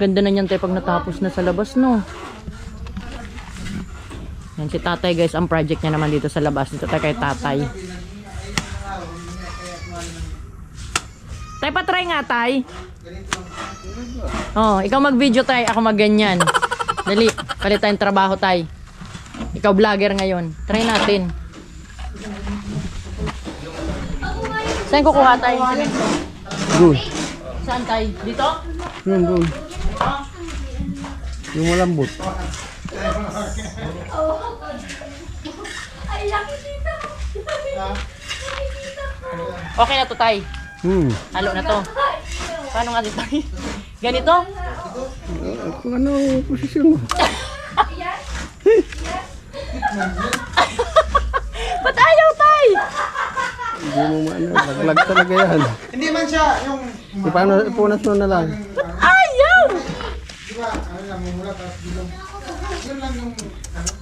Ganda na niyan tayo pag natapos na sa labas, no? Yan si tatay guys, ang project niya naman dito sa labas. Dito tayo kay tatay. Tay, patry nga tay. Oh, ikaw mag-video tay, ako mag-ganyan. Dali, palit tayong trabaho tay. Ikaw vlogger ngayon. Try natin. Saan kukuha tay? Doon. Saan tay? Dito? Yun, doon. Yung malambot. Ay, laki dito. Okay na to tay. Halo na to. Paano nga dito tay? Ganito? Kung ano posisyon mo. Ba't ayaw tay? Hindi mo maano. Laglag talaga yan. Hindi man siya yung... Ipunas mo na lang. Ba't ayaw? Di ba, ano lang, mumula tapos bilong. Yun lang yung...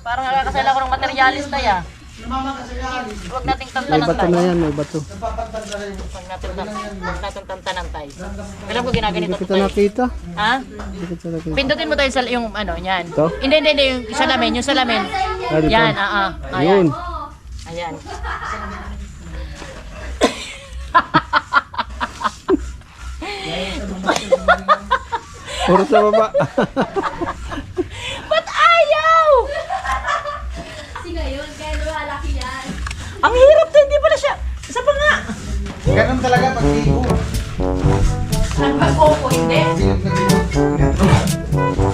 Parang nakakasala ko ng materialist tay ah. Namama kasi yan. Huwag nating May tantanan bato tay. na yan, may bato. Napapantad na rin. Huwag natin tantanan tay. Alam ko ginaganito Hindi to kita tay. nakita. Ha? Hindi kita nakita. Pindutin mo tayo sa yung ano, yan. Ito? Hindi, yung salamin, yung salamin. Ah, dito. Yan, Ayun. Ayan. Puro sa baba. Ba't ayaw? Kasi ngayon, kaya lumalaki yan. Ang hirap to, hindi pala siya. Isa pa nga. Ganun talaga pag ligo. Ang pag-opo, hindi. Bilog na bilog.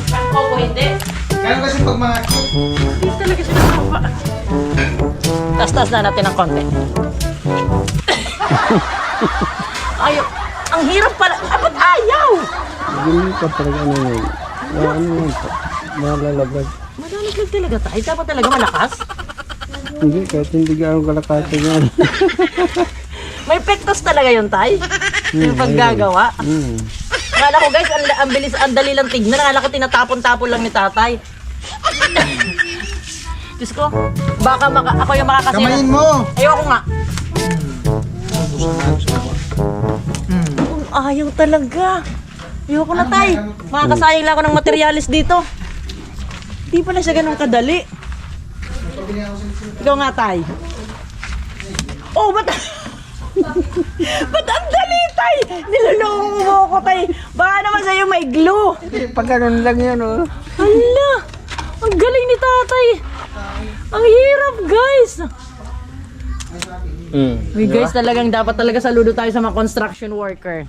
Pag-opo, hindi. Ganun kasi pag mga cute. Hindi talaga siya nakapa. Tas-tas na natin ng konti. Ayaw. Ang hirap pala. Ba't ayaw? Hindi ka talaga ano yun. Ano yun po. Malalaglag. Madalag lang talaga tayo. Dapat talaga malakas. Hindi, kahit hindi gano'ng kalakasan yan. May pektos talaga yun, tay. Yung paggagawa. Akala ko guys, ang bilis, ang dali lang tignan. Akala ko tinatapon-tapon lang ni tatay. Diyos ko, baka ako yung makakasira. Kamayin mo! Ayoko nga. Ayaw talaga. Ayoko na tay. Makakasayang lang ako ng materialis dito. Hindi pala siya ganun kadali. Ikaw nga tay. Oh, ba't? Ba't ang dali tay? Niloloko mo ako tay. Baka naman sa'yo may glue. Pag ganun lang yan, oh. Hala! Ang galing ni tatay! Ang hirap, guys! Uy, guys, talagang dapat talaga saludo tayo sa mga construction worker.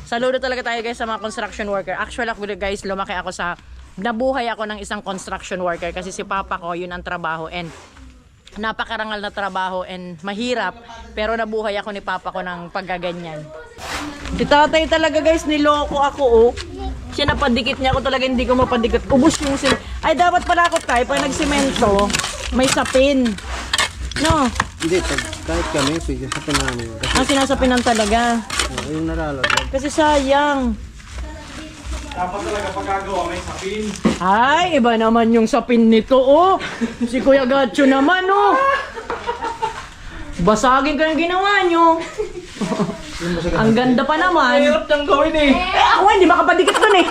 Saludo talaga tayo, guys, sa mga construction worker. Actually, ako, guys, lumaki ako sa... Nabuhay ako ng isang construction worker kasi si papa ko, yun ang trabaho. And napakarangal na trabaho and mahirap. Pero nabuhay ako ni papa ko ng paggaganyan. Si tatay talaga, guys, niloko ako, oh. Siya napadikit niya ako talaga, hindi ko mapadikit. Ubus yung ay, dapat pala ako tayo, pag nagsimento, may sapin. No? Hindi, kahit kami, pwede sa pinamin. Ang sinasapinan talaga. Yung nalalaglag. Kasi sayang. Dapat talaga pagkagawa may sapin. Ay, iba naman yung sapin nito, oh. Si Kuya Gacho naman, oh. Basagin ko yung ginawa nyo. Ang ganda pa naman. Hirap niyang gawin eh. Ako hindi makapadikit dun eh.